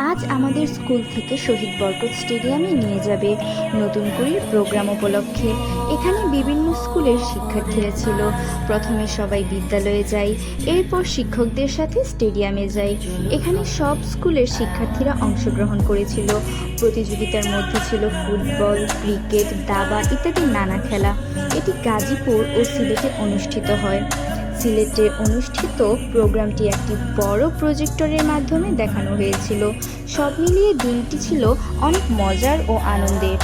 আজ আমাদের স্কুল থেকে শহীদ বরকত স্টেডিয়ামে নিয়ে যাবে নতুন করে প্রোগ্রাম উপলক্ষে। এখানে বিভিন্ন স্কুলের শিক্ষার্থীরা ছিল। প্রথমে সবাই বিদ্যালয়ে যায়, এরপর শিক্ষকদের সাথে স্টেডিয়ামে যায়। এখানে সব স্কুলের শিক্ষার্থীরা অংশগ্রহণ করেছিল। প্রতিযোগিতার মধ্যে ছিল ফুটবল, ক্রিকেট, দাবা ইত্যাদি নানা খেলা। এটি গাজীপুর ও সিলেটে অনুষ্ঠিত হয়। সিলেটে অনুষ্ঠিত প্রোগ্রামটি একটি বড় প্রজেক্টরের মাধ্যমে দেখানো হয়েছিল। সব মিলিয়ে দিনটি ছিল অনেক মজার ও আনন্দের।